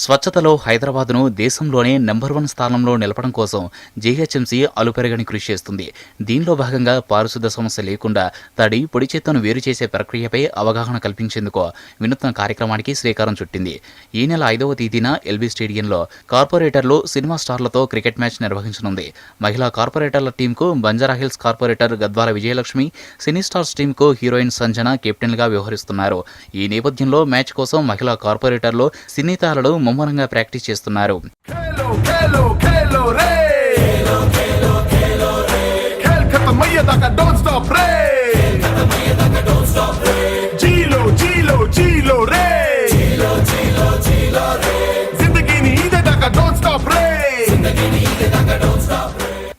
స్వచ్ఛతలో హైదరాబాద్ను దేశంలోనే నెంబర్ 1 స్థానంలో నిలపడం కోసం జీహెచ్ఎంసీ అలుపెరగని కృషి చేస్తుంది. దీనిలో భాగంగా పారిశుద్ధ సమస్య లేకుండా తడి, పొడి చెత్తను వేరు చేసే ప్రక్రియపై అవగాహన కల్పించేందుకు వినూత్న కార్యక్రమానికి శ్రీకారం చుట్టింది. ఈ నెల 5వ తేదీన ఎల్బీ స్టేడియంలో కార్పొరేటర్లు, సినిమా స్టార్లతో క్రికెట్ మ్యాచ్ నిర్వహించనుంది. మహిళా కార్పొరేటర్ల టీంకు Banjara Hills corporator Gadwal Vijayalakshmi, cine stars టీంకు హీరోయిన్ సంజన కెప్టెన్గా వ్యవహరిస్తున్నారు. ఈ నేపథ్యంలో మ్యాచ్ కోసం మహిళా కార్పొరేటర్లు, సినీ తారలు ముమ్మరంగా ప్రాక్టీస్ చేస్తున్నారు.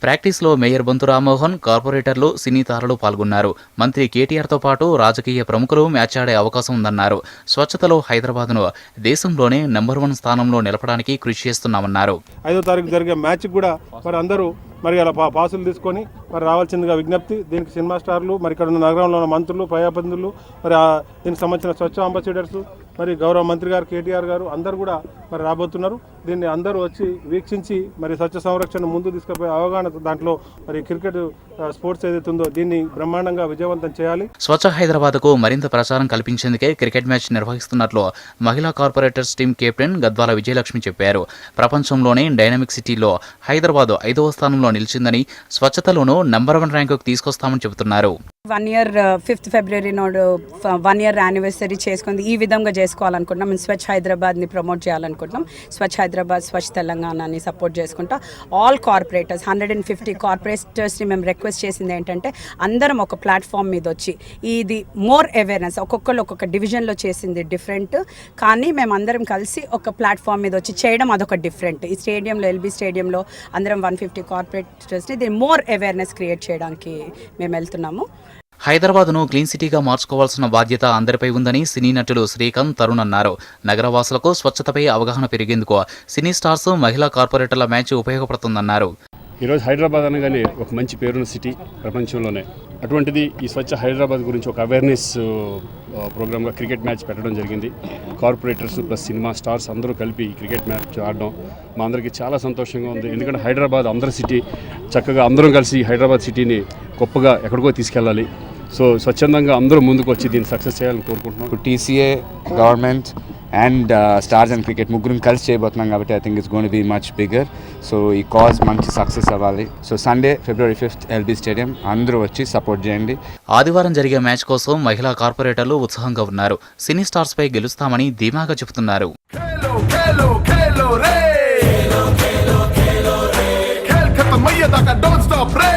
ప్రాక్టీస్లో మేయర్ బొంతు రామ్మోహన్, కార్పొరేటర్లు, సినీ తారలు పాల్గొన్నారు. మంత్రి కేటీఆర్తో పాటు రాజకీయ ప్రముఖులు మ్యాచ్ ఆడే అవకాశం ఉందన్నారు. స్వచ్ఛతలో హైదరాబాద్ను దేశంలోనే నెంబర్ 1 స్థానంలో నిలపడానికి కృషి చేస్తున్నామన్నారు. 5వ తారీఖు జరిగే మ్యాచ్ కూడా మరి అందరూ అలా పాసులు తీసుకొని మరి రావాల్సిందిగా విజ్ఞప్తి. దీనికి సినిమా స్టార్లు, మరి ఇక్కడ ఉన్న నగరంలో ఉన్న మంత్రులు, ప్రజాప్రతినిధులు, మరి దీనికి సంబంధించిన స్వచ్ఛ అంబాసిడర్స్, మరి గౌరవ మంత్రి గారు కేటీఆర్ గారు అందరూ కూడా మరి రాబోతున్నారు. దీన్ని అందరూ వచ్చి వీక్షించి మరి స్వచ్ఛ సంరక్షణ ముందు తీసుకుపోయే అవగాహన, దాంట్లో మరి క్రికెట్ స్పోర్ట్స్ ఏదైతే ఉందో దీన్ని బ్రహ్మాండంగా విజయవంతం చేయాలి. స్వచ్ఛ హైదరాబాద్కు మరింత ప్రచారం కల్పించేందుకే క్రికెట్ మ్యాచ్ నిర్వహిస్తున్నట్లు మహిళా corporators team captain Gadwal Vijayalakshmi చెప్పారు. ప్రపంచంలోనే డైనమిక్ సిటీలో హైదరాబాద్ 5వ స్థానంలో నిలిచిందని, స్వచ్ఛతలోనూ నెంబర్ 1 ర్యాంకుకు తీసుకొస్తామని చెబుతున్నారు. 1 year 5th February నాడు 1 year యానివర్సరీ చేసుకుంది. ఈ విధంగా చేసుకోవాలనుకుంటున్నాం. మేము స్వచ్ఛ హైదరాబాద్ని ప్రమోట్ చేయాలనుకుంటున్నాం. స్వచ్ఛ హైదరాబాద్, స్వచ్ఛ తెలంగాణని సపోర్ట్ చేసుకుంటా ఆల్ కార్పొరేటర్స్ 150 కార్పొరేటర్స్ని మేము రిక్వెస్ట్ చేసింది ఏంటంటే అందరం ఒక ప్లాట్ఫామ్ మీద వచ్చి ఇది మోర్ అవేర్నెస్, ఒక్కొక్కరు ఒక్కొక్క డివిజన్లో చేసింది డిఫరెంట్, కానీ మేము అందరం కలిసి ఒక ప్లాట్ఫామ్ మీద వచ్చి చేయడం అదొక డిఫరెంట్. ఈ స్టేడియంలో, ఎల్బీ స్టేడియంలో అందరం 150 కార్పొరేటర్స్ని దీన్ని మోర్ అవేర్నెస్ క్రియేట్ చేయడానికి మేము వెళ్తున్నాము. హైదరాబాద్ను క్లీన్ సిటీగా మార్చుకోవాల్సిన బాధ్యత అందరిపై ఉందని సినీ నటులు శ్రీకాంత్, తరుణ్ అన్నారు. నగరవాసులకు స్వచ్ఛతపై అవగాహన పెరిగేందుకు సినీ స్టార్స్, మహిళా కార్పొరేటర్ల మ్యాచ్ ఉపయోగపడుతుందన్నారు. ఈరోజు హైదరాబాద్ అనగానే ఒక మంచి పేరున్న సిటీ ప్రపంచంలోనే. అటువంటిది ఈ స్వచ్ఛ హైదరాబాద్ గురించి ఒక అవేర్నెస్ ప్రోగ్రామ్గా క్రికెట్ మ్యాచ్ పెట్టడం జరిగింది. కార్పొరేటర్స్ ప్లస్ సినిమా స్టార్స్ అందరూ కలిపి ఈ క్రికెట్ మ్యాచ్ ఆడడం మా అందరికీ చాలా సంతోషంగా ఉంది. ఎందుకంటే హైదరాబాద్ అందరి సిటీ, చక్కగా అందరం కలిసి హైదరాబాద్ సిటీని గొప్పగా ఎక్కడికో తీసుకెళ్ళాలి. సో స్వచ్ఛందంగా అందరూ ముందుకు వచ్చి దీన్ని సక్సెస్ చేయాలని కోరుకుంటున్నాం. TCA, government and stars and cricket ముగ్గురం కలిసి చేయబోతున్నాం కాబట్టి I think it's gonna be much bigger. So ఈ కాజ్ మంచి సక్సెస్ అవ్వాలి. So Sunday February 5th LB stadium అందరూ వచ్చి సపోర్ట్ చేయండి. ఆదివారం జరిగే మ్యాచ్ కోసం మహిళా కార్పొరేటర్లు ఉత్సాహంగా ఉన్నారు. సినీ స్టార్స్ పై గెలుస్తామని ధీమాగా చెబుతున్నారు. Don't stop, pray.